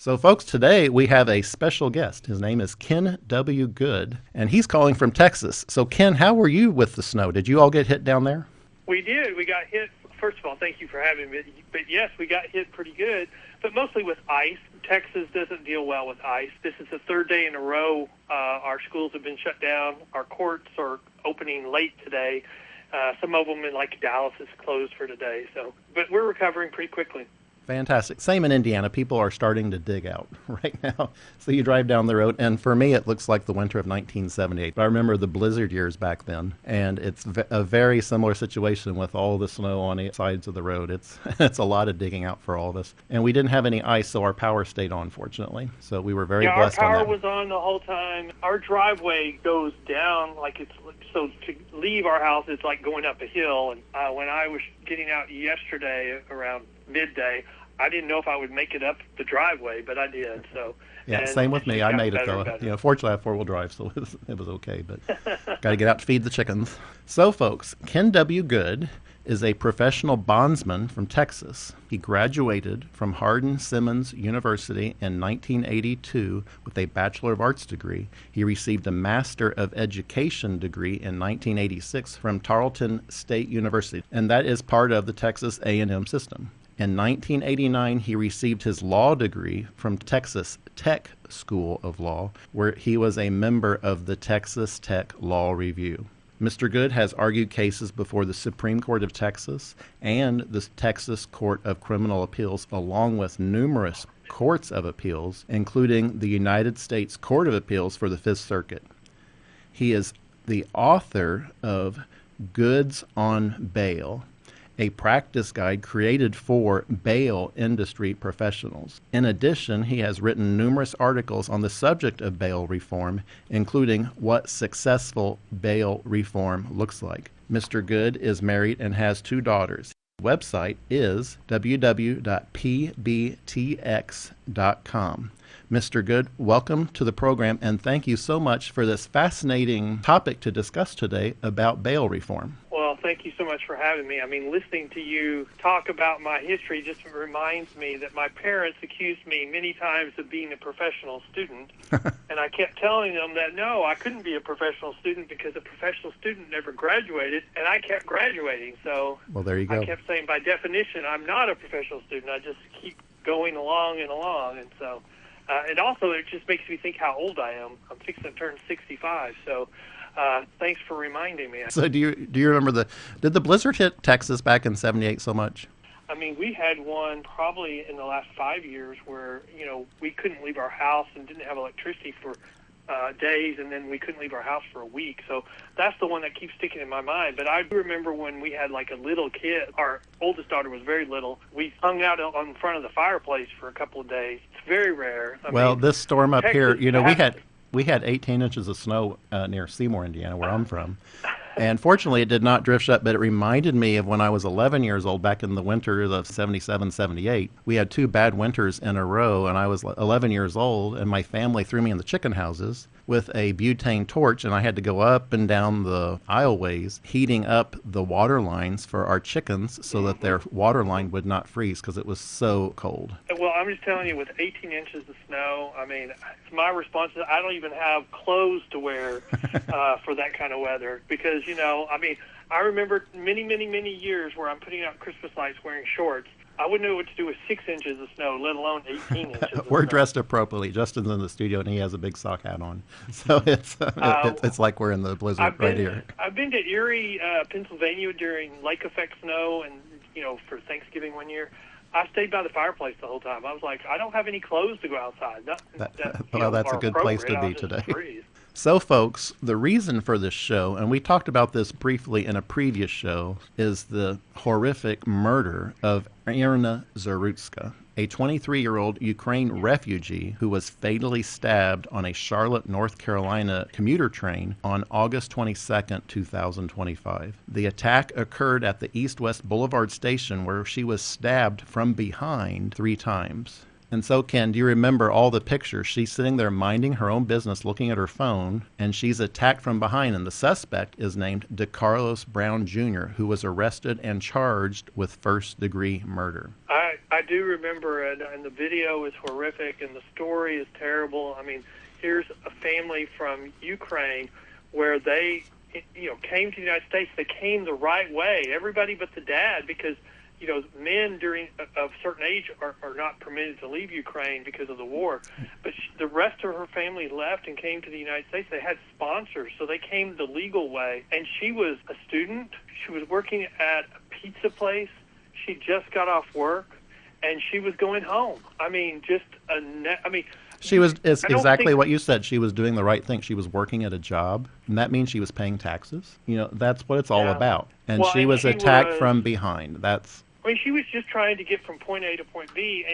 So, folks, today we have a special guest. His name is Ken W. Good, and he's calling from Texas. So, Ken, how were you with the snow? Did you all get hit down there? We did. We got hit. First of all, thank you for having me. But yes, we got hit pretty good, but mostly with ice. Texas doesn't deal well with ice. This is the third day in a row our schools have been shut down. Our courts are opening late today. Some of them in like Dallas is closed for today. But we're recovering pretty quickly. Fantastic. Same in Indiana. People are starting to dig out right now. So you drive down the road, and for me, it looks like the winter of 1978. But I remember the blizzard years back then, and it's a very similar situation with all the snow on the sides of the road. It's a lot of digging out for all of us. And we didn't have any ice, so our power stayed on, fortunately. So we were very blessed on that. Our power was on the whole time. Our driveway goes down, so to leave our house, it's like going up a hill. And when I was getting out yesterday around midday, I didn't know if I would make it up the driveway, but I did. So yeah, same with me. I made it though. Fortunately, I have four-wheel drive, so it was okay. But got to get out to feed the chickens. So, folks, Ken W. Good is a professional bondsman from Texas. He graduated from Hardin-Simmons University in 1982 with a Bachelor of Arts degree. He received a Master of Education degree in 1986 from Tarleton State University, and that is part of the Texas A&M system. In 1989, he received his law degree from Texas Tech School of Law, where he was a member of the Texas Tech Law Review. Mr. Good has argued cases before the Supreme Court of Texas and the Texas Court of Criminal Appeals, along with numerous courts of appeals, including the United States Court of Appeals for the Fifth Circuit. He is the author of Goods on Bail, a practice guide created for bail industry professionals. In addition, he has written numerous articles on the subject of bail reform, including what successful bail reform looks like. Mr. Good is married and has two daughters. His website is www.pbtx.com. Mr. Good, welcome to the program, and thank you so much for this fascinating topic to discuss today about bail reform. Well, thank you so much for having me. I mean, listening to you talk about my history just reminds me that my parents accused me many times of being a professional student, and I kept telling them that, no, I couldn't be a professional student because a professional student never graduated, and I kept graduating. So well, there you go. I kept saying, by definition, I'm not a professional student. I just keep going along and along, and so... and also, it just makes me think how old I am. I'm fixing to turn 65, so thanks for reminding me. So do you remember did the blizzard hit Texas back in 78 so much? I mean, we had one probably in the last 5 years where, we couldn't leave our house and didn't have electricity for days, and then we couldn't leave our house for a week. So that's the one that keeps sticking in my mind. But I do remember when we had like a little kid. Our oldest daughter was very little. We hung out on front of the fireplace for a couple of days. It's very rare. I mean, this storm up here, we had 18 inches of snow near Seymour, Indiana, where I'm from. And fortunately, it did not drift shut, but it reminded me of when I was 11 years old back in the winter of 77, 78. We had two bad winters in a row, and I was 11 years old, and my family threw me in the chicken houses with a butane torch, and I had to go up and down the aisleways heating up the water lines for our chickens so that their water line would not freeze because it was so cold. Well, I'm just telling you, with 18 inches of snow, I mean, my response is I don't even have clothes to wear for that kind of weather because, I remember many, many, many years where I'm putting out Christmas lights wearing shorts. I wouldn't know what to do with 6 inches of snow, let alone 18 inches of snow. We're dressed appropriately. Justin's in the studio, and he has a big sock hat on. So it's like we're in the blizzard right here. I've been to Erie, Pennsylvania during lake effect snow and, for Thanksgiving one year. I stayed by the fireplace the whole time. I was like, I don't have any clothes to go outside. That's a good place to be today. So, folks, the reason for this show, and we talked about this briefly in a previous show, is the horrific murder of Irina Zarutska, a 23-year-old Ukraine refugee who was fatally stabbed on a Charlotte, North Carolina commuter train on August 22, 2025. The attack occurred at the East-West Boulevard station where she was stabbed from behind 3 times. And so, Ken, do you remember all the pictures? She's sitting there minding her own business, looking at her phone, and she's attacked from behind. And the suspect is named DeCarlos Brown Jr., who was arrested and charged with first-degree murder. I do remember it, and the video is horrific, and the story is terrible. I mean, here's a family from Ukraine where they, came to the United States. They came the right way, everybody but the dad, because men during a certain age are not permitted to leave Ukraine because of the war. But the rest of her family left and came to the United States. They had sponsors, so they came the legal way. And she was a student. She was working at a pizza place. She just got off work, and she was going home. I mean, it's exactly what you said. She was doing the right thing. She was working at a job, and that means she was paying taxes. That's what it's all about. And she was attacked from behind. She was just trying to get from point A to point B,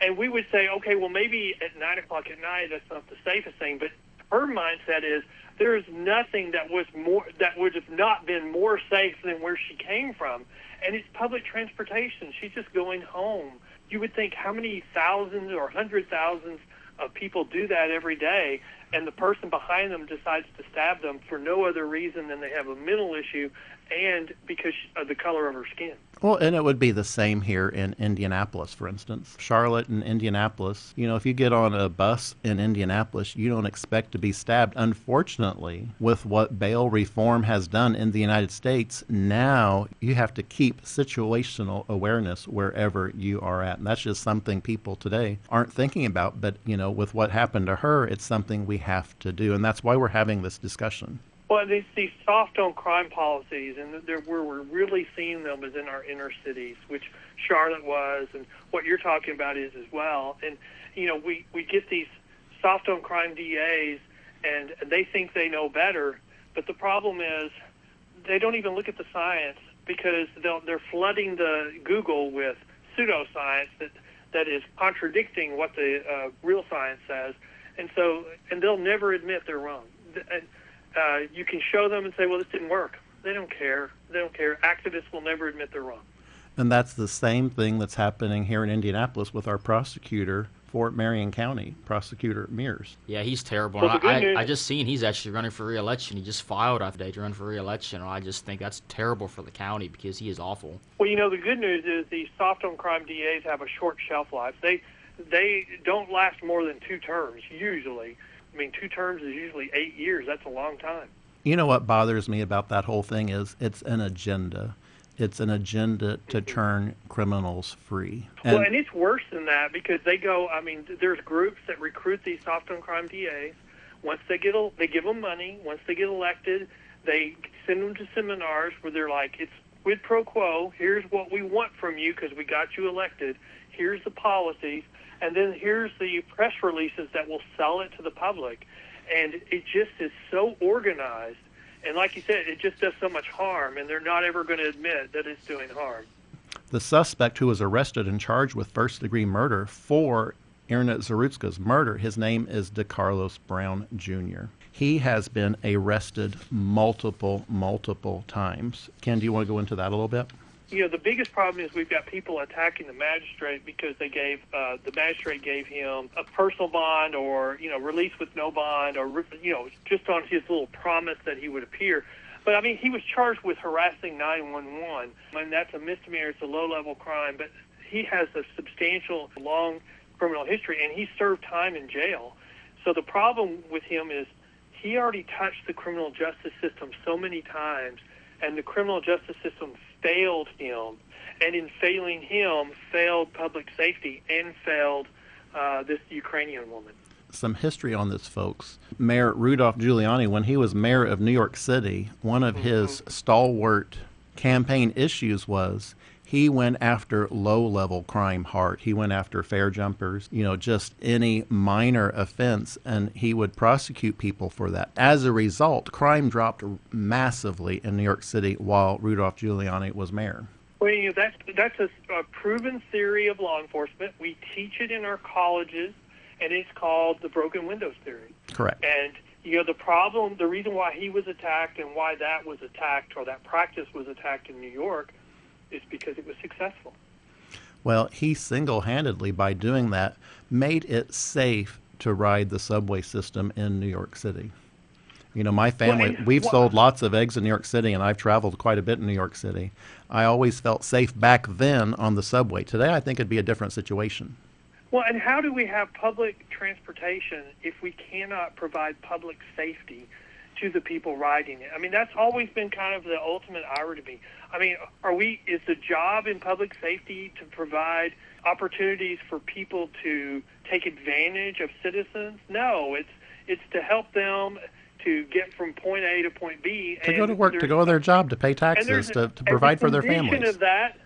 and we would say, okay, well, maybe at 9 o'clock at night that's not the safest thing, but her mindset is there is nothing that would have not been more safe than where she came from, and it's public transportation. She's just going home. You would think how many thousands or 100,000s of people do that every day, and the person behind them decides to stab them for no other reason than they have a mental issue and because of the color of her skin. Well, and it would be the same here in Indianapolis, for instance. Charlotte and Indianapolis, if you get on a bus in Indianapolis, you don't expect to be stabbed. Unfortunately, with what bail reform has done in the United States, now you have to keep situational awareness wherever you are at. And that's just something people today aren't thinking about. But, with what happened to her, it's something we have to do. And that's why we're having this discussion. Well, these soft on crime policies, and where we're really seeing them is in our inner cities, which Charlotte was, and what you're talking about is as well. And, we get these soft on crime DAs, and they think they know better, but the problem is they don't even look at the science because they're flooding the Google with pseudoscience that is contradicting what the real science says, and they'll never admit they're wrong. You can show them and say, well, this didn't work. They don't care. Activists will never admit they're wrong. And that's the same thing that's happening here in Indianapolis with our prosecutor for Marion County, Prosecutor Mears. Yeah, he's terrible. Well, I just seen he's actually running for re-election. He just filed today to run for re-election, and I just think that's terrible for the county because he is awful. Well, the good news is these soft on crime DAs have a short shelf life. They don't last more than 2 terms, usually. 2 terms is usually 8 years. That's a long time. You know what bothers me about that whole thing is it's an agenda. It's an agenda to turn criminals free. And it's worse than that because they go, there's groups that recruit these soft on crime DAs. Once they give them money. Once they get elected, they send them to seminars where they're like, it's quid pro quo. Here's what we want from you because we got you elected. Here's the policies. And then here's the press releases that will sell it to the public. And it just is so organized. And like you said, it just does so much harm, and they're not ever going to admit that it's doing harm. The suspect who was arrested and charged with first-degree murder for Irina Zarutska's murder, his name is DeCarlos Brown Jr. He has been arrested multiple times. Ken, do you want to go into that a little bit? The biggest problem is we've got people attacking the magistrate because the magistrate gave him a personal bond or, release with no bond or, just on his little promise that he would appear. But, he was charged with harassing 911, and that's a misdemeanor. It's a low-level crime, but he has a substantial, long criminal history, and he served time in jail. So the problem with him is he already touched the criminal justice system so many times, and the criminal justice system failed him, and in failing him, failed public safety and failed this Ukrainian woman. Some history on this, folks. Mayor Rudolph Giuliani, when he was mayor of New York City, one of his stalwart campaign issues was he went after low-level crime hard. He went after fare jumpers, just any minor offense, and he would prosecute people for that. As a result, crime dropped massively in New York City while Rudolph Giuliani was mayor. Well, that's a proven theory of law enforcement. We teach it in our colleges, and it's called the broken windows theory. Correct. And, the reason why he was attacked and why that was attacked or that practice was attacked in New York is because it was successful. Well, he single-handedly, by doing that, made it safe to ride the subway system in New York City. You know, my family, we've sold lots of eggs in New York City, and I've traveled quite a bit in New York City. I always felt safe back then on the subway. Today, I think it'd be a different situation. Well, and how do we have public transportation if we cannot provide public safety to the people riding it? I mean, that's always been kind of the ultimate irony to me. I mean, is the job in public safety to provide opportunities for people to take advantage of citizens? No, it's to help them to get from point A to point B. To go to work, to go to their job, to pay taxes, to provide for their families. The condition of that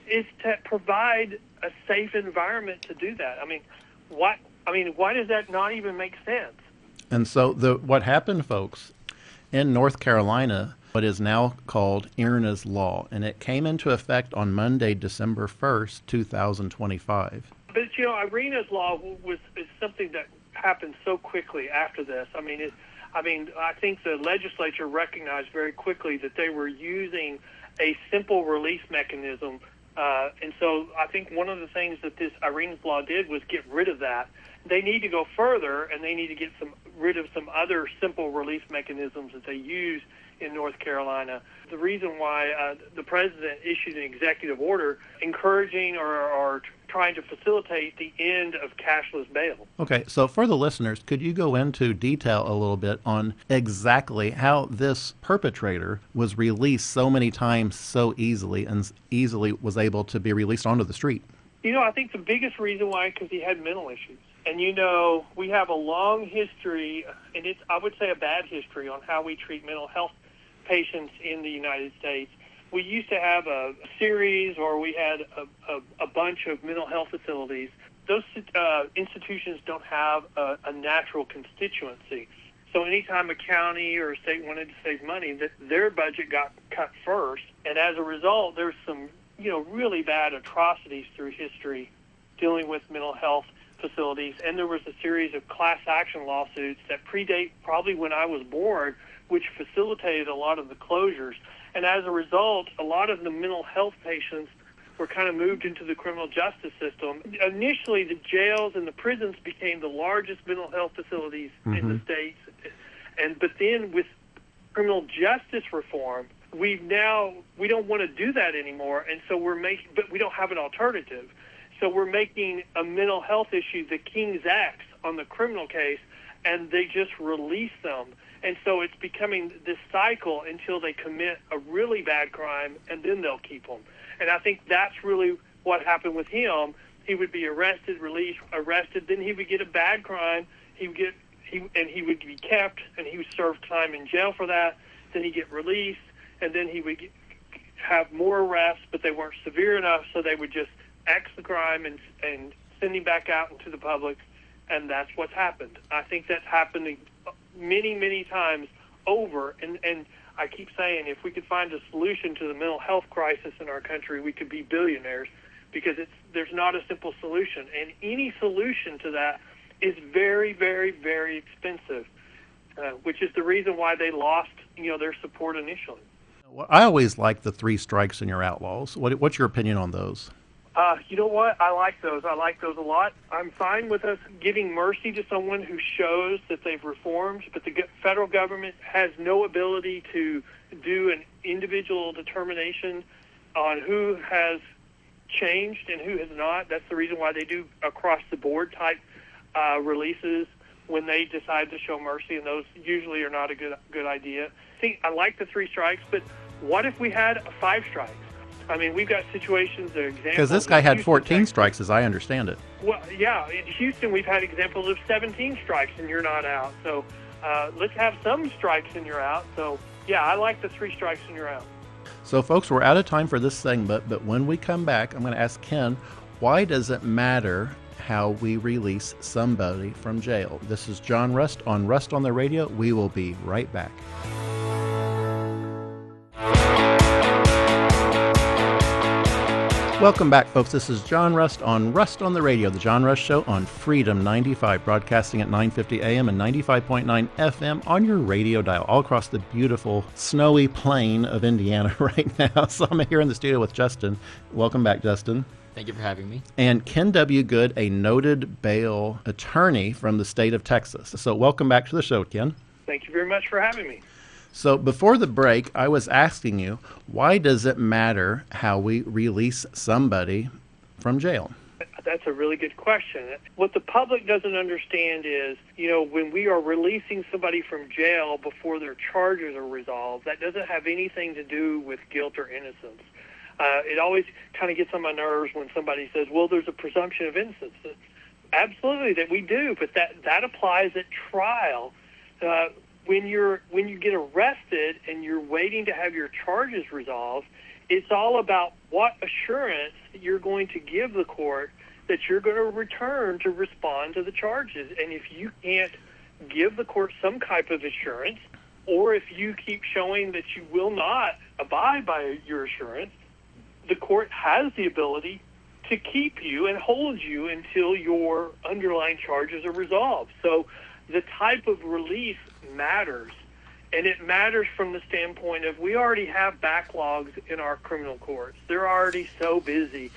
is to provide a safe environment to do that. I mean, why does that not even make sense? And so what happened, folks, in North Carolina, what is now called IRNA's Law, and it came into effect on Monday, December 1st, 2025. But, you know, IRNA's Law is something that happened so quickly after this. I think the legislature recognized very quickly that they were using a simple release mechanism. And so I think one of the things that this IRNA's Law did was get rid of that. They need to go further, and they need to get rid of some other simple release mechanisms that they use in North Carolina. The reason why the president issued an executive order encouraging or trying to facilitate the end of cashless bail. Okay, so for the listeners, could you go into detail a little bit on exactly how this perpetrator was released so many times so easily and easily was able to be released onto the street? You know, I think the biggest reason why, because he had mental issues. And, you know, we have a long history, and I would say a bad history, on how we treat mental health patients in the United States. We used to have a series, or we had a bunch of mental health facilities. Those institutions don't have a natural constituency. So anytime a county or a state wanted to save money, their budget got cut first. And as a result, there's some, you know, really bad atrocities through history dealing with mental health facilities. And there was a series of class action lawsuits that predate probably when I was born, which facilitated a lot of the closures. And as a result, a lot of the mental health patients were kind of moved into the criminal justice system. Initially, the jails and the prisons became the largest mental health facilities in the states. But then with criminal justice reform, we don't want to do that anymore. And so but we don't have an alternative. So we're making a mental health issue the King's X on the criminal case, and they just release them. And so it's becoming this cycle until they commit a really bad crime, and then they'll keep them. And I think that's really what happened with him. He would be arrested, released, arrested, then he would get a bad crime, he would be kept, and he would serve time in jail for that. Then he'd get released, and then he would have more arrests, but they weren't severe enough, so they would just X the crime and send him back out into the public, and that's what's happened. I think that's happening many, many times over, and I keep saying if we could find a solution to the mental health crisis in our country, we could be billionaires, because there's not a simple solution, and any solution to that is very, very, very expensive, which is the reason why they lost, you know, their support initially. Well, I always like the 3 strikes and you're outlaws. What's your opinion on those? You know what? I like those. I like those a lot. I'm fine with us giving mercy to someone who shows that they've reformed, but the federal government has no ability to do an individual determination on who has changed and who has not. That's the reason why they do across-the-board type releases when they decide to show mercy, and those usually are not a good idea. See, I like the 3 strikes, but what if we had 5 strikes? I mean, we've got situations or examples. Because this guy had 14 strikes, as I understand it. Well, yeah. In Houston, we've had examples of 17 strikes and you're not out. So let's have some strikes and you're out. So, yeah, I like the 3 strikes and you're out. So, folks, we're out of time for this segment, but when we come back, I'm going to ask Ken, why does it matter how we release somebody from jail? This is John Rust on Rust on the Radio. We will be right back. Welcome back, folks. This is John Rust on Rust on the Radio, the John Rust Show on Freedom 95, broadcasting at 950 AM and 95.9 FM on your radio dial all across the beautiful snowy plain of Indiana right now. So I'm here in the studio with Justin. Welcome back, Justin. Thank you for having me. And Ken W. Good, a noted bail attorney from the state of Texas. So welcome back to the show, Ken. Thank you very much for having me. So before the break, I was asking you, why does it matter how we release somebody from jail? That's a really good question. What the public doesn't understand is, when we are releasing somebody from jail before their charges are resolved, that doesn't have anything to do with guilt or innocence. It always kind of gets on my nerves when somebody says, well, there's a presumption of innocence. Absolutely, that we do, but that applies at trial. When you get arrested and you're waiting to have your charges resolved, it's all about what assurance you're going to give the court that you're going to return to respond to the charges. And if you can't give the court some type of assurance, or if you keep showing that you will not abide by your assurance, the court has the ability to keep you and hold you until your underlying charges are resolved. So the type of release matters, and it matters from the standpoint of we already have backlogs in our criminal courts. They're already so busy,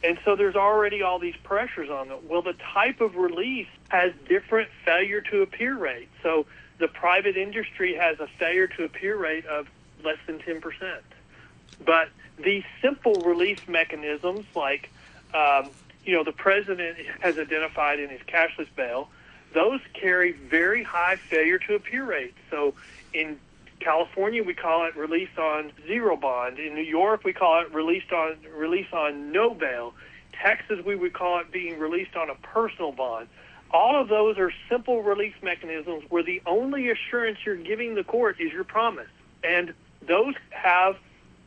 and so there's already all these pressures on them. Well, the type of release has different failure to appear rates. So the private industry has a failure to appear rate of less than 10%. But these simple release mechanisms, like the president has identified in his cashless bail, those carry very high failure to appear rates. So in California, we call it release on zero bond. In New York, we call it release on no bail. Texas, we would call it being released on a personal bond. All of those are simple release mechanisms where the only assurance you're giving the court is your promise. And those have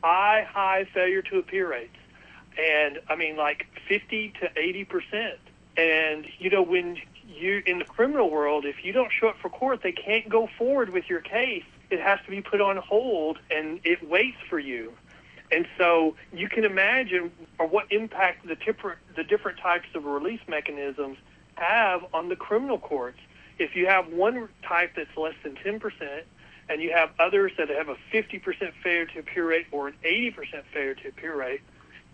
high failure to appear rates. And like 50 to 80%. And when you in the criminal world, if you don't show up for court, they can't go forward with your case. It has to be put on hold, and it waits for you. And so you can imagine what impact the different types of release mechanisms have on the criminal courts. If you have one type that's less than 10%, and you have others that have a 50% failure to appear rate or an 80% failure to appear rate,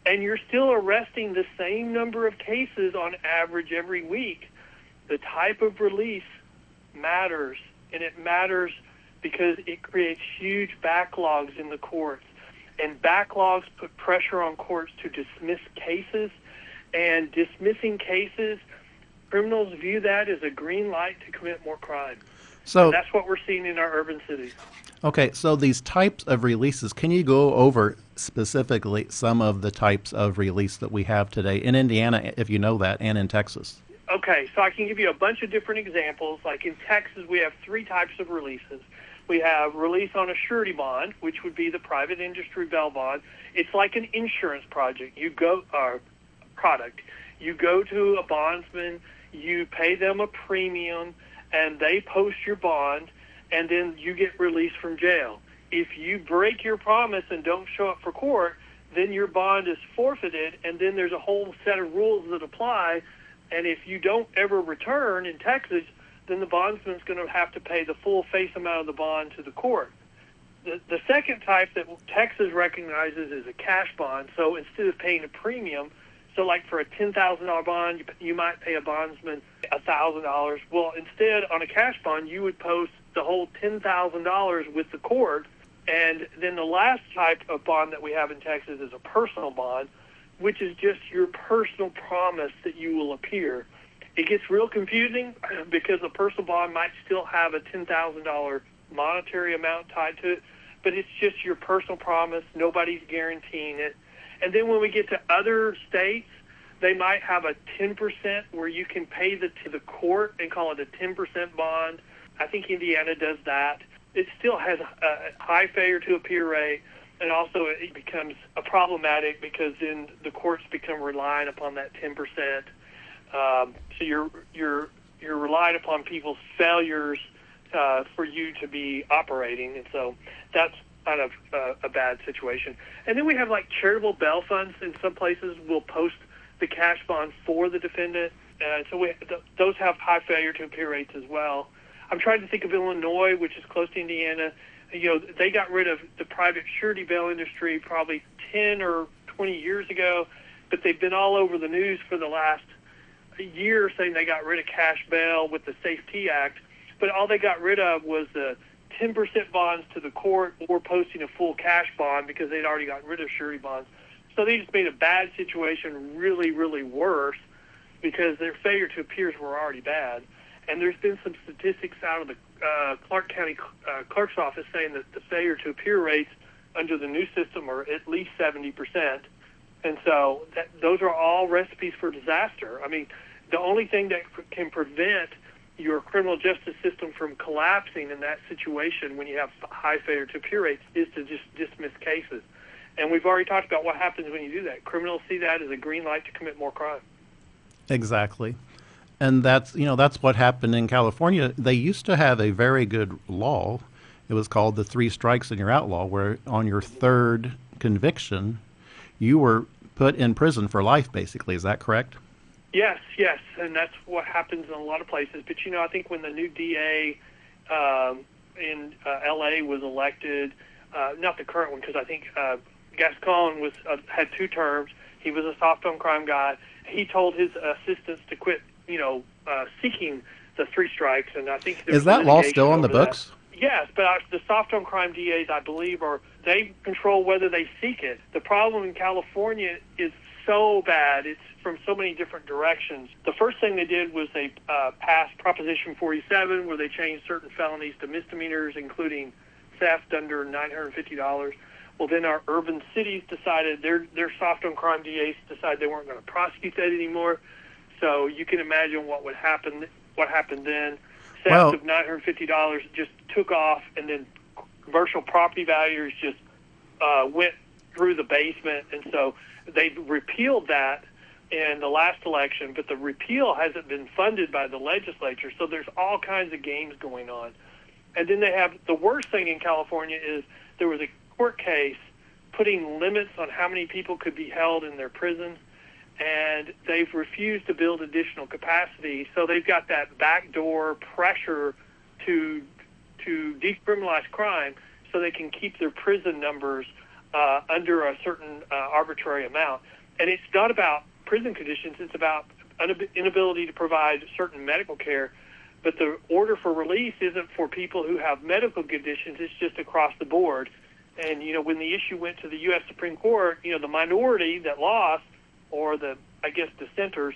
and you're still arresting the same number of cases on average every week, the type of release matters, and it matters because it creates huge backlogs in the courts. And backlogs put pressure on courts to dismiss cases, and dismissing cases, criminals view that as a green light to commit more crime. So and that's what we're seeing in our urban cities. Okay, so these types of releases, can you go over specifically some of the types of release that we have today in Indiana, if you know that, and in Texas? Okay, so I can give you a bunch of different examples. Like in Texas, we have three types of releases. We have release on a surety bond, which would be the private industry bail bond. It's like an insurance product. You go to a bondsman, you pay them a premium, and they post your bond, and then you get released from jail. If you break your promise and don't show up for court, then your bond is forfeited, and then there's a whole set of rules that apply. And if you don't ever return in Texas, then the bondsman's going to have to pay the full face amount of the bond to the court. The second type that Texas recognizes is a cash bond. So instead of paying a premium, so like for a $10,000 bond, you might pay a bondsman $1,000. Well, instead, on a cash bond, you would post the whole $10,000 with the court. And then the last type of bond that we have in Texas is a personal bond, which is just your personal promise that you will appear. It gets real confusing because a personal bond might still have a $10,000 monetary amount tied to it, but it's just your personal promise. Nobody's guaranteeing it. And then when we get to other states, they might have a 10% where you can pay to the court and call it a 10% bond. I think Indiana does that. It still has a high failure to appear rate, and also it becomes problematic because then the courts become reliant upon that 10%. So you're relying upon people's failures for you to be operating, and so that's kind of a bad situation. And then we have like charitable bail funds. In some places will post the cash bond for the defendant, so those have high failure to appear rates as well. I'm trying to think of Illinois, which is close to Indiana. They got rid of the private surety bail industry probably 10 or 20 years ago but they've been all over the news for the last year saying they got rid of cash bail with the Safety Act, but all they got rid of was the 10% bonds to the court or posting a full cash bond because they'd already gotten rid of surety bonds. So they just made a bad situation really, really worse because their failure to appears were already bad. And there's been some statistics out of the Clark County Clerk's office saying that the failure to appear rates under the new system are at least 70%. And so those are all recipes for disaster. I mean, the only thing that can prevent your criminal justice system from collapsing in that situation when you have high failure to appear rates is to just dismiss cases. And we've already talked about what happens when you do that. Criminals see that as a green light to commit more crime. Exactly. And that's what happened in California. They used to have a very good law. It was called the 3 strikes and you're outlaw, where on your third conviction, you were put in prison for life, basically. Is that correct? Yes, and that's what happens in a lot of places. But, I think when the new DA in L.A. was elected, not the current one, because I think Gascon had 2 terms. He was a soft-on-crime guy. He told his assistants to quit, seeking the 3 strikes, and I think is that law still on the books? That. Yes, but the soft-on-crime DAs, I believe, they control whether they seek it. The problem in California is so bad. It's from so many different directions. The first thing they did was they passed Proposition 47, where they changed certain felonies to misdemeanors, including theft under $950. Well, then our urban cities decided, their soft-on-crime DAs decided they weren't going to prosecute that anymore. So you can imagine what happened then. Theft of $950 just took off, and then commercial property values just went through the basement. And so they repealed that in the last election, but the repeal hasn't been funded by the legislature. So there's all kinds of games going on. And then they have the worst thing in California is there was a court case putting limits on how many people could be held in their prison, and they've refused to build additional capacity. So they've got that backdoor pressure to decriminalize crime so they can keep their prison numbers under a certain arbitrary amount. And it's not about prison conditions. It's about inability to provide certain medical care. But the order for release isn't for people who have medical conditions. It's just across the board. And, when the issue went to the U.S. Supreme Court, the minority that lost, or the dissenters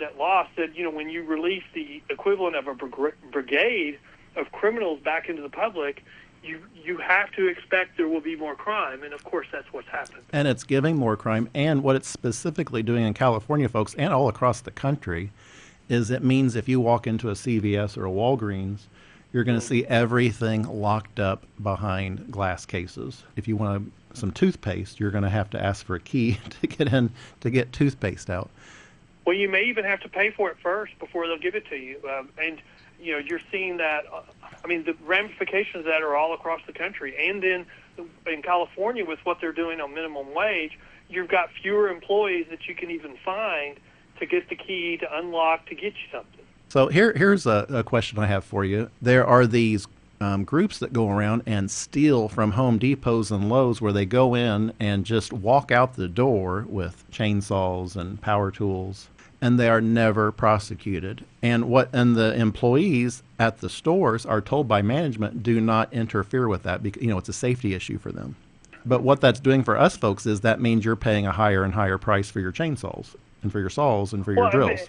that lost, said, when you release the equivalent of a brigade of criminals back into the public, you have to expect there will be more crime. And, of course, that's what's happened. And it's giving more crime. And what it's specifically doing in California, folks, and all across the country, is it means if you walk into a CVS or a Walgreens, you're going to see everything locked up behind glass cases. If you want some toothpaste, you're going to have to ask for a key to get in to get toothpaste out. Well, you may even have to pay for it first before they'll give it to you. And you're seeing that, the ramifications of that are all across the country. And then in California, with what they're doing on minimum wage, you've got fewer employees that you can even find to get the key, to unlock, to get you something. So here's a question I have for you. There are these groups that go around and steal from Home Depots and Lowe's, where they go in and just walk out the door with chainsaws and power tools, and they are never prosecuted. And the employees at the stores are told by management, do not interfere with that, because it's a safety issue for them. But what that's doing for us folks is that means you're paying a higher and higher price for your chainsaws and for your saws and for your drills.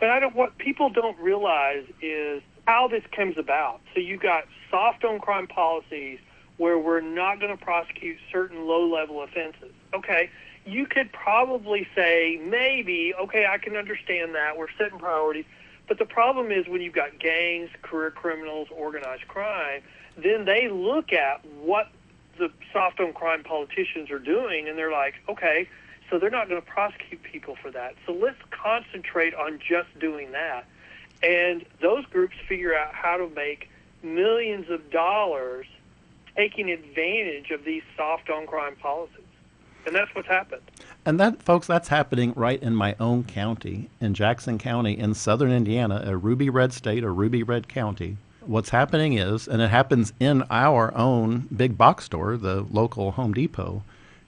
But what people don't realize is how this comes about. So you got soft on crime policies where we're not going to prosecute certain low-level offenses. Okay, you could probably say maybe, okay, I can understand that. We're setting priorities. But the problem is when you've got gangs, career criminals, organized crime, then they look at what the soft on crime politicians are doing, and they're like, okay, so they're not going to prosecute people for that. So let's concentrate on just doing that. And those groups figure out how to make millions of dollars taking advantage of these soft on crime policies. And that's what's happened. And that, folks, that's happening right in my own county, in Jackson County, in southern Indiana, a ruby red state, a ruby red county. What's happening is, and it happens in our own big box store, the local Home Depot,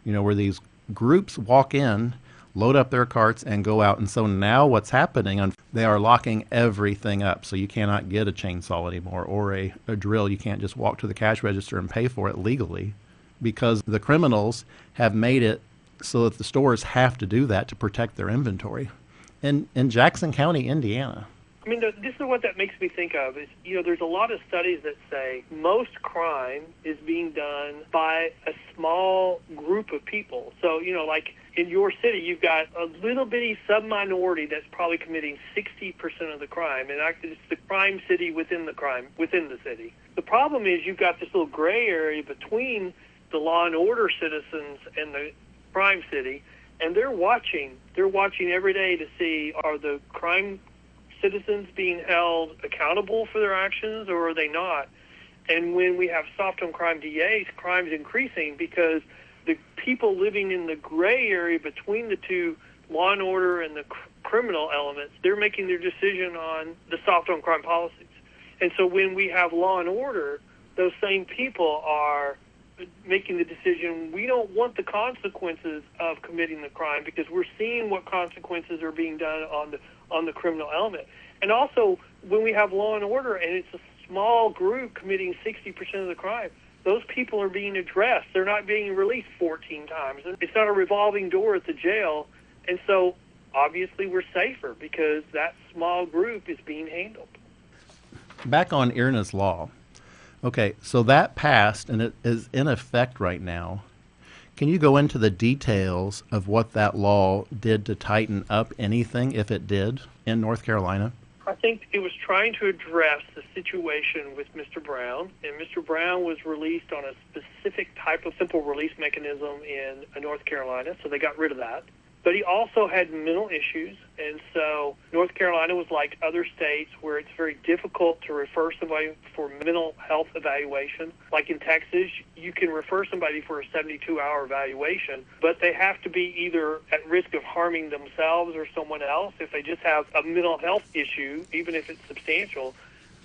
where these groups walk in, load up their carts, and go out. And so now what's happening, they are locking everything up. So you cannot get a chainsaw anymore or a drill. You can't just walk to the cash register and pay for it legally, because the criminals have made it so that the stores have to do that to protect their inventory. In Jackson County, Indiana. I mean, this is what that makes me think of is, there's a lot of studies that say most crime is being done by a small group of people. So, like in your city, you've got a little bitty sub-minority that's probably committing 60% of the crime. And it's the crime city within the city. The problem is you've got this little gray area between the law and order citizens and the crime city, and they're watching every day to see, are the crime citizens being held accountable for their actions, or are they not? And when we have soft on crime DAs, crime's increasing because the people living in the gray area between the two, law and order and the criminal elements, they're making their decision on the soft on crime policies. And so when we have law and order, those same people are making the decision, we don't want the consequences of committing the crime because we're seeing what consequences are being done on the criminal element. And also, when we have law and order and it's a small group committing 60% of the crime, those people are being addressed. They're not being released 14 times. It's not a revolving door at the jail. And so, obviously, we're safer because that small group is being handled. Back on IRNA's law. Okay, so that passed, and it is in effect right now. Can you go into the details of what that law did to tighten up anything, if it did, in North Carolina? I think it was trying to address the situation with Mr. Brown, and Mr. Brown was released on a specific type of simple release mechanism in North Carolina, so they got rid of that. But he also had mental issues, and so North Carolina was like other states where it's very difficult to refer somebody for mental health evaluation. Like in Texas, you can refer somebody for a 72-hour evaluation, but they have to be either at risk of harming themselves or someone else. If they just have a mental health issue, even if it's substantial,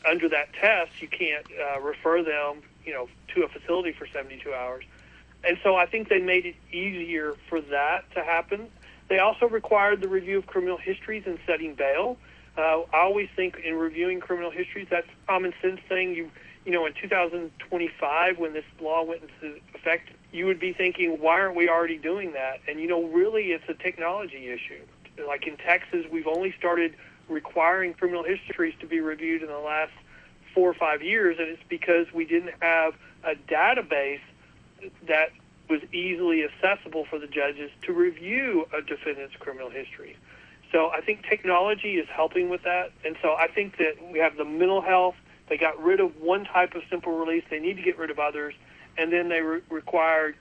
under that test, you can't refer them, to a facility for 72 hours. And so I think they made it easier for that to happen. They also required the review of criminal histories and setting bail. I always think in reviewing criminal histories, that's a common sense thing. In 2025, when this law went into effect, you would be thinking, why aren't we already doing that? And, really, it's a technology issue. Like in Texas, we've only started requiring criminal histories to be reviewed in the last 4 or 5 years, and it's because we didn't have a database that was easily accessible for the judges to review a defendant's criminal history. So I think technology is helping with that. And so I think that we have the mental health. They got rid of one type of simple release. They need to get rid of others. And then they required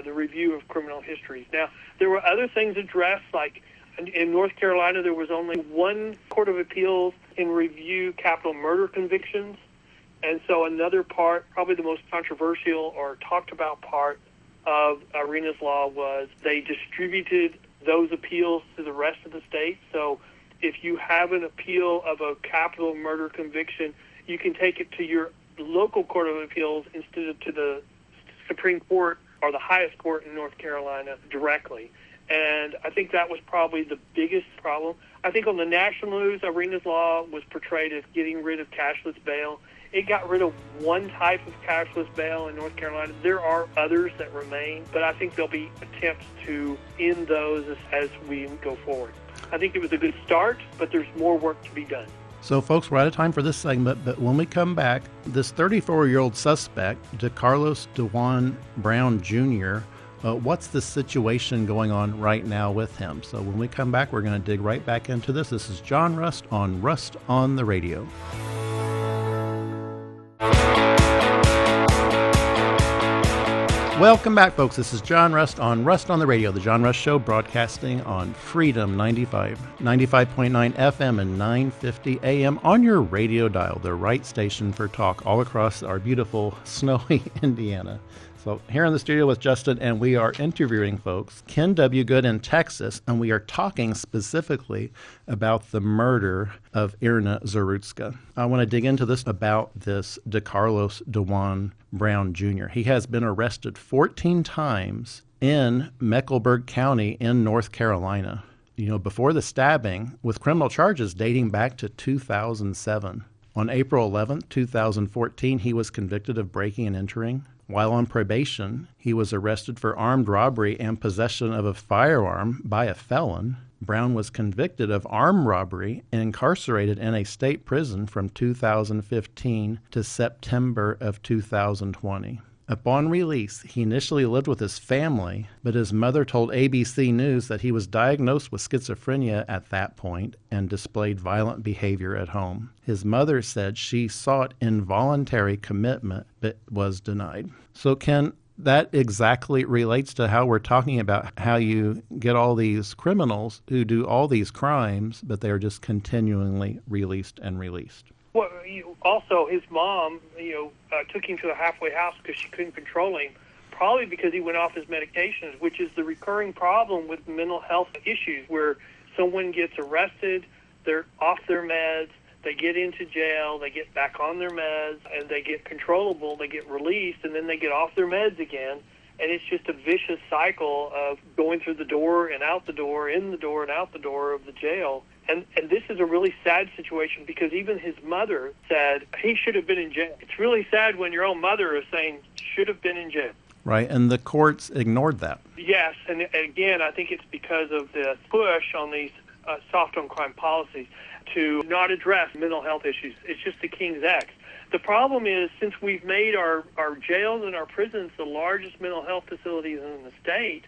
the review of criminal histories. Now, there were other things addressed, like in North Carolina, there was only one court of appeals in review capital murder convictions. And so another part, probably the most controversial or talked about part of IRNA's law, was they distributed those appeals to the rest of the state. So if you have an appeal of a capital murder conviction, you can take it to your local court of appeals instead of to the Supreme Court or the highest court in North Carolina directly. And I think that was probably the biggest problem. I think on the national news, IRNA's law was portrayed as getting rid of cashless bail. It got rid of one type of cashless bail in North Carolina. There are others that remain, but I think there'll be attempts to end those as we go forward. I think it was a good start, but there's more work to be done. So, folks, we're out of time for this segment, but when we come back, this 34-year-old suspect, DeCarlos DeJuan Brown Jr., what's the situation going on right now with him? So when we come back, we're going to dig right back into this. This is John Rust on the Radio. Welcome back, folks. This is John Rust on the Radio, the John Rust Show, broadcasting on Freedom 95.9 FM and 950 AM on your radio dial, the right station for talk all across our beautiful, snowy Indiana. So here in the studio with Justin, and we are interviewing folks, Ken W. Good in Texas, and we are talking specifically about the murder of Irna Zarutska. I want to dig into this about this DeCarlos DeJuan Brown Jr. He has been arrested 14 times in Mecklenburg County in North Carolina. Before the stabbing, with criminal charges dating back to 2007. On April 11, 2014, he was convicted of breaking and entering. While on probation, he was arrested for armed robbery and possession of a firearm by a felon. Brown was convicted of armed robbery and incarcerated in a state prison from 2015 to September of 2020. Upon release, he initially lived with his family, but his mother told ABC News that he was diagnosed with schizophrenia at that point and displayed violent behavior at home. His mother said she sought involuntary commitment but was denied. So, Ken, that exactly relates to how we're talking about how you get all these criminals who do all these crimes, but they're just continually released and released. Well, also, his mom, took him to the halfway house because she couldn't control him, probably because he went off his medications, which is the recurring problem with mental health issues, where someone gets arrested, they're off their meds, they get into jail, they get back on their meds, and they get controllable, they get released, and then they get off their meds again. And it's just a vicious cycle of going through the door and out the door, in the door and out the door of the jail. And this is a really sad situation because even his mother said he should have been in jail. It's really sad when your own mother is saying should have been in jail. Right, and the courts ignored that. Yes, and again, I think it's because of the push on these soft on crime policies to not address mental health issues. It's just the King's X. The problem is, since we've made our jails and our prisons the largest mental health facilities in the state,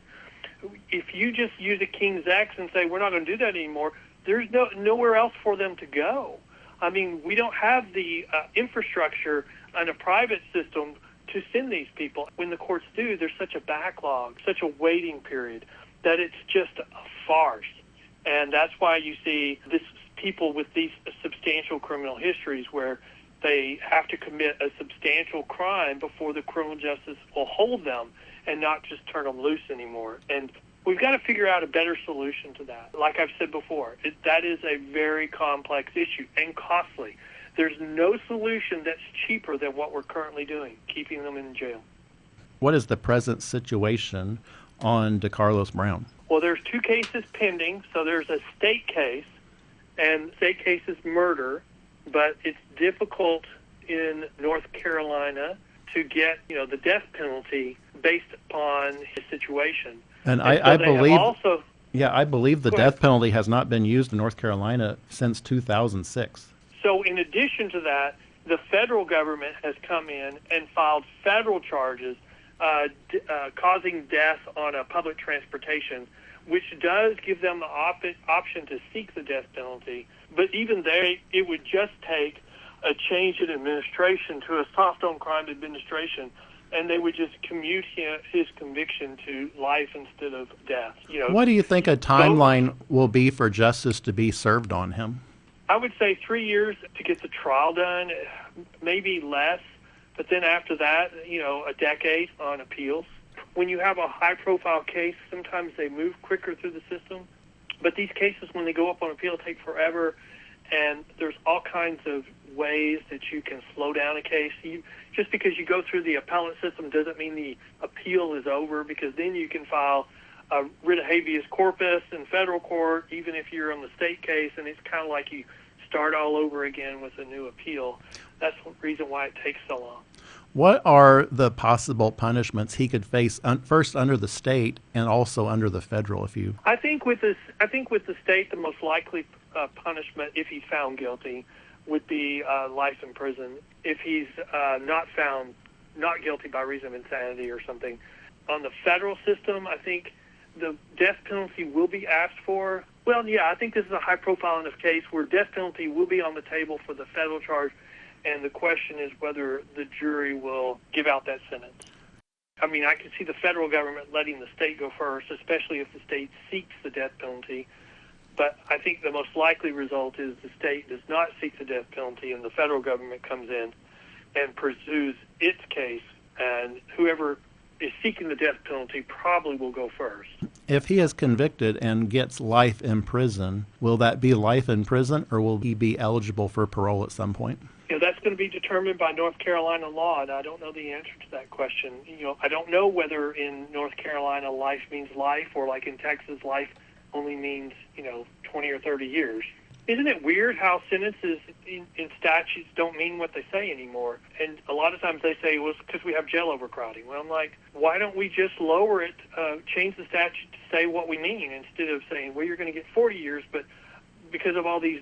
if you just use a King's X and say we're not going to do that anymore, there's nowhere else for them to go. I mean, we don't have the infrastructure and a private system to send these people. When the courts do, there's such a backlog, such a waiting period, that it's just a farce. And that's why you see this people with these substantial criminal histories where they have to commit a substantial crime before the criminal justice will hold them and not just turn them loose anymore. And we've got to figure out a better solution to that. Like I've said before, that is a very complex issue and costly. There's no solution that's cheaper than what we're currently doing, keeping them in jail. What is the present situation on DeCarlos Brown? Well, there's 2 cases pending. So there's a state case, and state case is murder, but it's difficult in North Carolina to get, the death penalty based upon his situation. And I believe the death penalty has not been used in North Carolina since 2006. So in addition to that, the federal government has come in and filed federal charges causing death on a public transportation, which does give them the option to seek the death penalty. But even there, it would just take a change in administration to a soft on crime administration, and they would just commute his conviction to life instead of death. What do you think a timeline will be for justice to be served on him? I would say 3 years to get the trial done, maybe less. But then after that, a decade on appeals. When you have a high-profile case, sometimes they move quicker through the system. But these cases, when they go up on appeal, take forever. And there's all kinds of ways that you can slow down a case. Just because you go through the appellate system doesn't mean the appeal is over, because then you can file a writ of habeas corpus in federal court, even if you're on the state case, and it's kind of like you start all over again with a new appeal. That's the reason why it takes so long. What are the possible punishments he could face first under the state and also under the federal? I think with the state, the most likely punishment, if he's found guilty, would be life in prison. If he's not found not guilty by reason of insanity or something. On the federal system, I think the death penalty will be asked for. Well, yeah, I think this is a high-profile enough case where death penalty will be on the table for the federal charge, and the question is whether the jury will give out that sentence. I mean, I can see the federal government letting the state go first, especially if the state seeks the death penalty. But I think the most likely result is the state does not seek the death penalty, and the federal government comes in and pursues its case, and whoever is seeking the death penalty probably will go first. If he is convicted and gets life in prison, will that be life in prison, or will he be eligible for parole at some point? That's going to be determined by North Carolina law, and I don't know the answer to that question. I don't know whether in North Carolina life means life, or like in Texas, life only means 20 or 30 years. Isn't it weird how sentences in statutes don't mean what they say anymore? And a lot of times they say, well, it's because we have jail overcrowding. Well, I'm like, why don't we just lower it, change the statute to say what we mean, instead of saying, well, you're going to get 40 years, but because of all these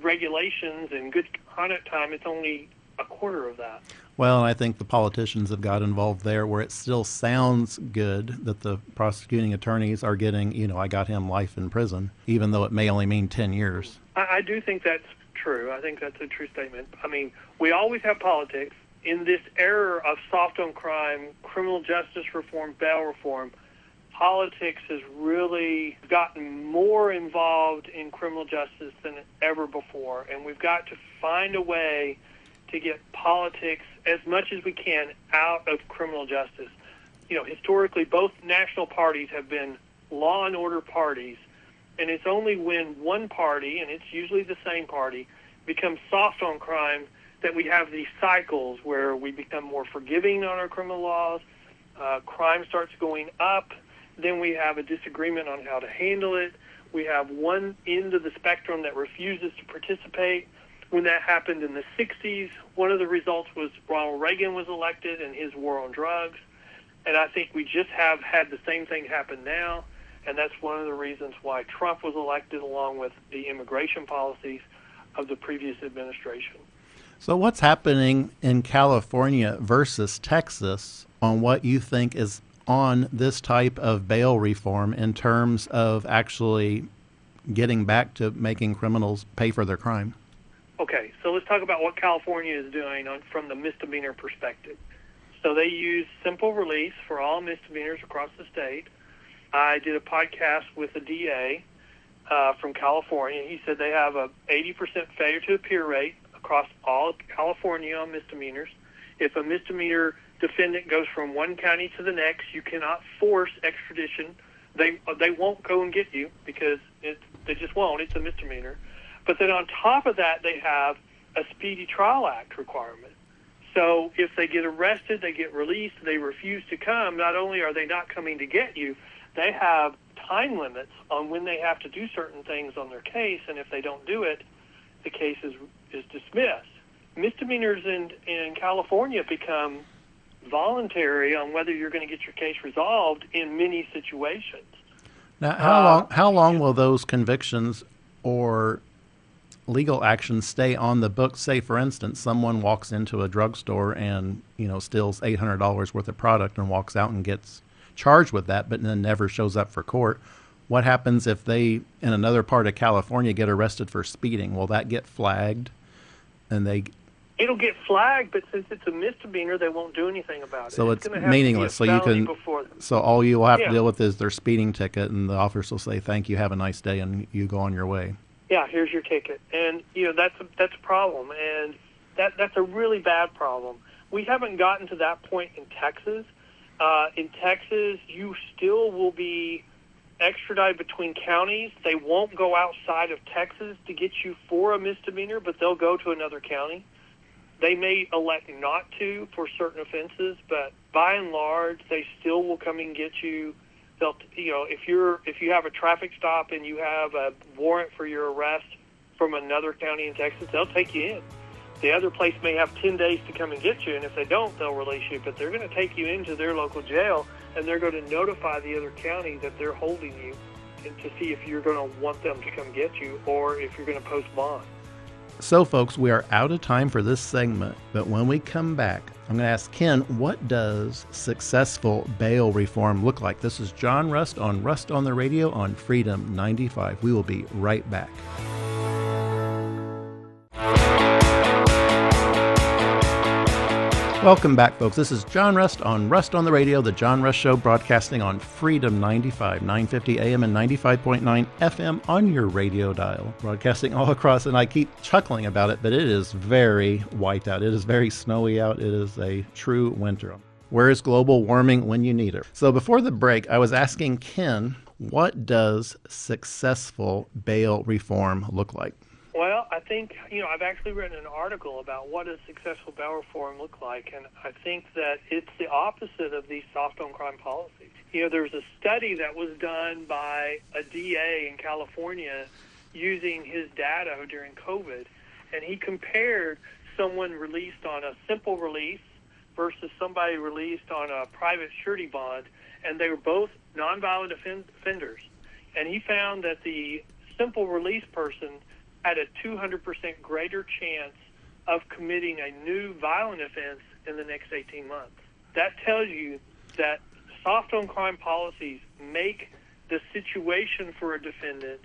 regulations and good conduct time, it's only a quarter of that. Well, and I think the politicians have got involved there, where it still sounds good that the prosecuting attorneys are getting, I got him life in prison, even though it may only mean 10 years. I do think that's true. I think that's a true statement. I mean, we always have politics. In this era of soft on crime, criminal justice reform, bail reform, politics has really gotten more involved in criminal justice than ever before, and we've got to find a way to get politics as much as we can out of criminal justice. Historically, both national parties have been law and order parties, and it's only when one party, and it's usually the same party, becomes soft on crime that we have these cycles where we become more forgiving on our criminal laws, crime starts going up, then we have a disagreement on how to handle it. We have one end of the spectrum that refuses to participate. When that happened in the 60s, one of the results was Ronald Reagan was elected and his war on drugs. And I think we just have had the same thing happen now. And that's one of the reasons why Trump was elected, along with the immigration policies of the previous administration. So what's happening in California versus Texas on what you think is on this type of bail reform in terms of actually getting back to making criminals pay for their crime? Okay, so let's talk about what California is doing from the misdemeanor perspective. So they use simple release for all misdemeanors across the state. I did a podcast with a DA from California. He said they have a 80% failure to appear rate across all of California on misdemeanors. If a misdemeanor defendant goes from one county to the next, you cannot force extradition. They won't go and get you because they just won't. It's a misdemeanor. But then on top of that, they have a Speedy Trial Act requirement. So if they get arrested, they get released, they refuse to come, not only are they not coming to get you, they have time limits on when they have to do certain things on their case, and if they don't do it, the case is dismissed. Misdemeanors in California become voluntary on whether you're going to get your case resolved in many situations. Now, how long will those convictions or legal actions stay on the books? Say, for instance, someone walks into a drugstore and steals $800 worth of product and walks out and gets charged with that, but then never shows up for court. What happens if they, in another part of California, get arrested for speeding? Will that get flagged? It'll get flagged, but since it's a misdemeanor, they won't do anything about it. So it's meaningless. So all you will have to deal with is their speeding ticket, and the officer will say, "Thank you, have a nice day," and you go on your way. Yeah, here's your ticket, and that's a problem, and that's a really bad problem. We haven't gotten to that point in Texas. In Texas, you still will be extradited between counties. They won't go outside of Texas to get you for a misdemeanor, but they'll go to another county. They may elect not to for certain offenses, but by and large, they still will come and get you. They'll, if you have a traffic stop and you have a warrant for your arrest from another county in Texas, they'll take you in. The other place may have 10 days to come and get you, and if they don't, they'll release you. But they're going to take you into their local jail, and they're going to notify the other county that they're holding you, and to see if you're going to want them to come get you or if you're going to post bond. So, folks, we are out of time for this segment, but when we come back, I'm going to ask Ken, what does successful bail reform look like? This is John Rust on the Radio on Freedom 95. We will be right back. Welcome back, folks. This is John Rust on the Radio, the John Rust Show, broadcasting on Freedom 95, 950 AM and 95.9 FM on your radio dial. Broadcasting all across, and I keep chuckling about it, but it is very white out. It is very snowy out. It is a true winter. Where's global warming when you need it? So before the break, I was asking Ken, what does successful bail reform look like? Well, I think, I've actually written an article about what does successful bail reform look like, and I think that it's the opposite of these soft on crime policies. There's a study that was done by a DA in California using his data during COVID, and he compared someone released on a simple release versus somebody released on a private surety bond, and they were both nonviolent offenders. And he found that the simple release person had a 200% greater chance of committing a new violent offense in the next 18 months. That tells you that soft on crime policies make the situation for a defendant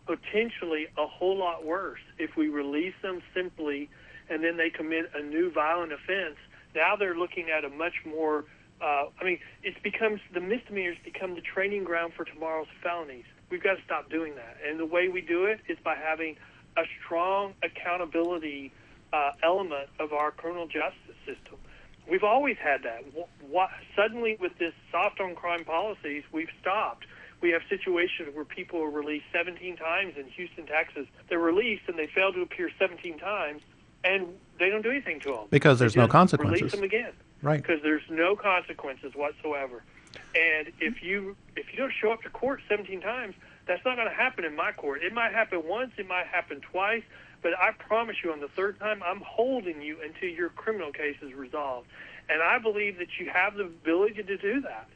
potentially a whole lot worse. If we release them simply and then they commit a new violent offense, now they're looking at a much more, the misdemeanors become the training ground for tomorrow's felonies. We've got to stop doing that. And the way we do it is by having a strong accountability element of our criminal justice system. We've always had that. Suddenly, with this soft on crime policies, we've stopped. We have situations where people are released 17 times in Houston, Texas. They're released and they fail to appear 17 times, and they don't do anything to them. Because there's no consequences. Release them again. Right. Because there's no consequences whatsoever. And if you don't show up to court 17 times, that's not going to happen in my court. It might happen once, it might happen twice, but I promise you on the third time, I'm holding you until your criminal case is resolved. And I believe that you have the ability to do that.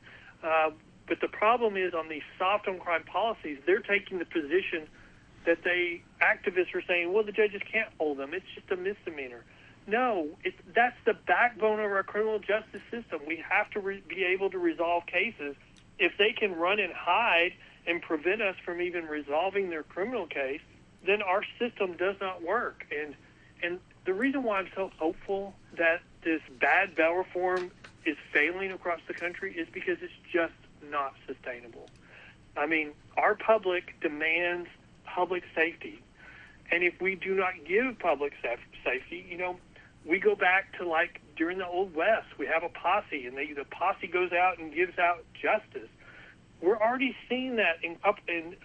But the problem is on these soft on crime policies, they're taking the position that activists are saying, well, the judges can't hold them. It's just a misdemeanor. No, that's the backbone of our criminal justice system. We have to be able to resolve cases. If they can run and hide and prevent us from even resolving their criminal case, then our system does not work. And the reason why I'm so hopeful that this bad bail reform is failing across the country is because it's just not sustainable. I mean, our public demands public safety. And if we do not give public safety, we go back to like during the Old West. We have a posse, and the posse goes out and gives out justice. We're already seeing that in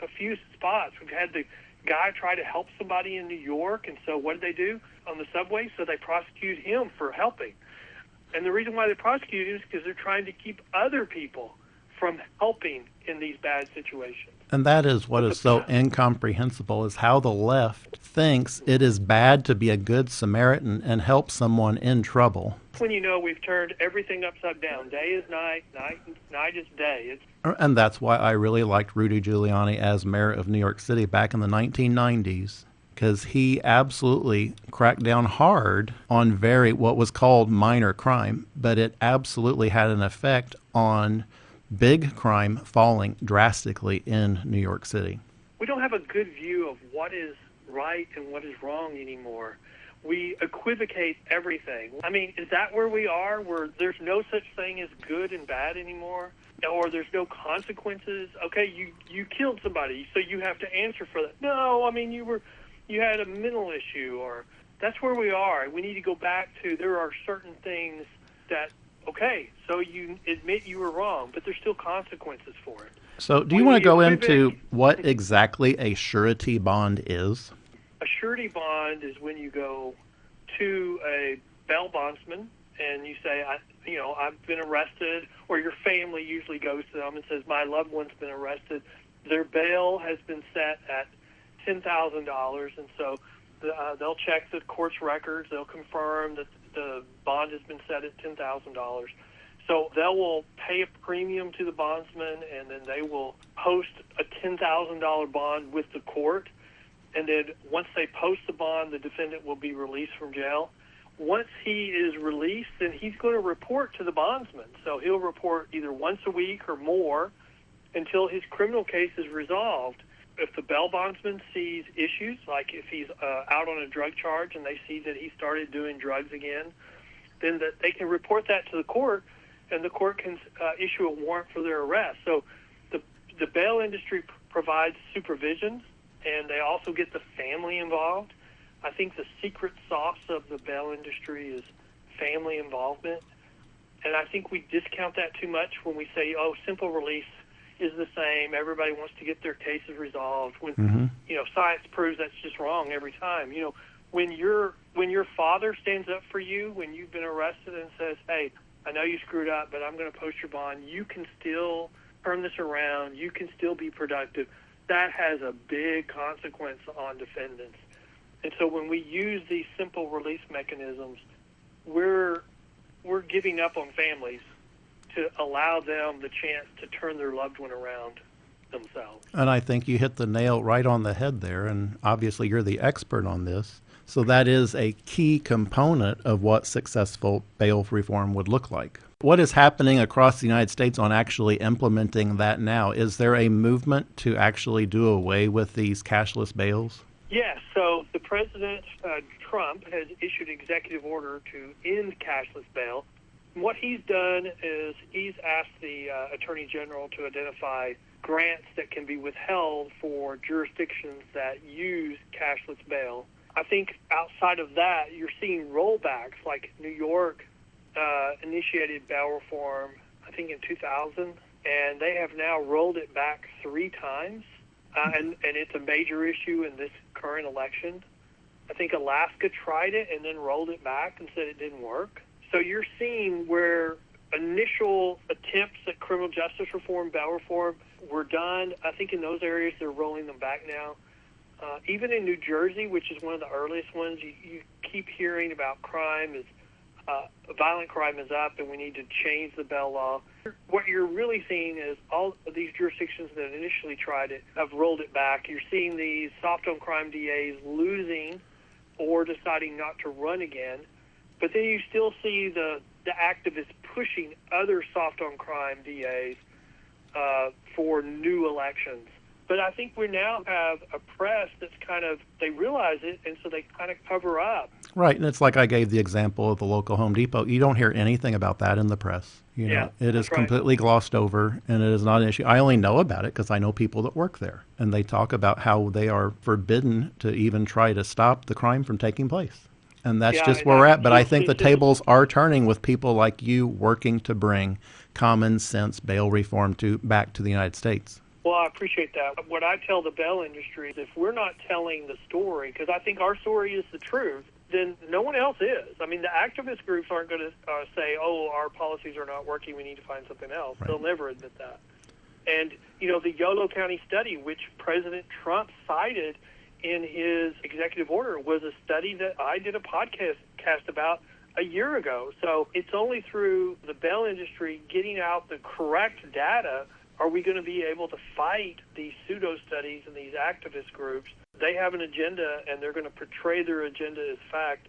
a few spots. We've had the guy try to help somebody in New York, and so what did they do on the subway? So they prosecute him for helping. And the reason why they prosecute him is because they're trying to keep other people from helping in these bad situations. And that is what is so incomprehensible, is how the left thinks it is bad to be a good Samaritan and help someone in trouble. When we've turned everything upside down. Day is night, night is day. And that's why I really liked Rudy Giuliani as mayor of New York City back in the 1990s, because he absolutely cracked down hard on what was called minor crime, but it absolutely had an effect on big crime falling drastically in New York City. We don't have a good view of what is right and what is wrong anymore. We equivocate everything. I mean, is that where we are, where there's no such thing as good and bad anymore? Or there's no consequences? Okay, you killed somebody, so you have to answer for that. No, I mean, you had a mental issue, or that's where we are. We need to go back to there are certain things that, okay, so you admit you were wrong, but there's still consequences for it. So do you want to go into what exactly a surety bond is? A surety bond is when you go to a bail bondsman and you say, I've been arrested, or your family usually goes to them and says, my loved one's been arrested. Their bail has been set at $10,000, and so they'll check the court's records. They'll confirm that the bond has been set at $10,000. So they will pay a premium to the bondsman, and then they will post a $10,000 bond with the court. And then once they post the bond, the defendant will be released from jail. Once he is released, then he's going to report to the bondsman. So he'll report either once a week or more until his criminal case is resolved. If the bail bondsman sees issues, like if he's out on a drug charge and they see that he started doing drugs again, then they can report that to the court, and the court can issue a warrant for their arrest. So the bail industry provides supervision, and they also get the family involved. I think the secret sauce of the bail industry is family involvement. And I think we discount that too much when we say, oh, simple release is the same. Everybody wants to get their cases resolved. When science proves that's just wrong every time. When your father stands up for you when you've been arrested and says, hey, I know you screwed up, but I'm going to post your bond. You can still turn this around. You can still be productive. That has a big consequence on defendants. And so when we use these simple release mechanisms, we're giving up on families to allow them the chance to turn their loved one around themselves. And I think you hit the nail right on the head there, and obviously you're the expert on this. So that is a key component of what successful bail reform would look like. What is happening across the United States on actually implementing that now? Is there a movement to actually do away with these cashless bails? Yes. So the President, Trump, has issued an executive order to end cashless bail. What he's done is he's asked the Attorney General to identify grants that can be withheld for jurisdictions that use cashless bail. I think outside of that, you're seeing rollbacks, like New York initiated bail reform, I think, in 2000, and they have now rolled it back 3 times, and it's a major issue in this current election. I think Alaska tried it and then rolled it back and said it didn't work. So you're seeing where initial attempts at criminal justice reform, bail reform, were done. I think in those areas they're rolling them back now. Even in New Jersey, which is one of the earliest ones, you keep hearing about crime is violent crime is up, and we need to change the bail law. What you're really seeing is all of these jurisdictions that initially tried it have rolled it back. You're seeing these soft on crime DAs losing or deciding not to run again. But then you still see the activists pushing other soft on crime DAs for new elections. But I think we now have a press that's they realize it, and so they kind of cover up. Right, and it's like I gave the example of the local Home Depot. You don't hear anything about that in the press. It is completely glossed over, and it is not an issue. I only know about it because I know people that work there, and they talk about how they are forbidden to even try to stop the crime from taking place. And that's just where we're at. But I think the tables are turning with people like you working to bring common sense bail reform back to the United States. Well, I appreciate that. What I tell the bail industry is if we're not telling the story, because I think our story is the truth, then no one else is. I mean, the activist groups aren't going to say, oh, our policies are not working, we need to find something else. Right. They'll never admit that. And, the Yolo County study, which President Trump cited in his executive order, was a study that I did a podcast about a year ago. So it's only through the bail industry getting out the correct data are we going to be able to fight these pseudo-studies and these activist groups. They have an agenda, and they're going to portray their agenda as fact,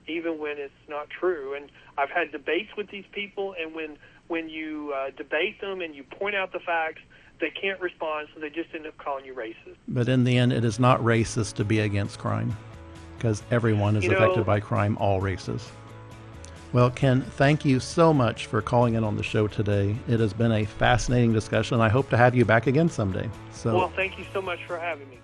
even when it's not true. And I've had debates with these people, and when you debate them and you point out the facts, they can't respond, so they just end up calling you racist. But in the end, it is not racist to be against crime, because everyone is affected by crime, all races. Well, Ken, thank you so much for calling in on the show today. It has been a fascinating discussion. I hope to have you back again someday. Well, thank you so much for having me.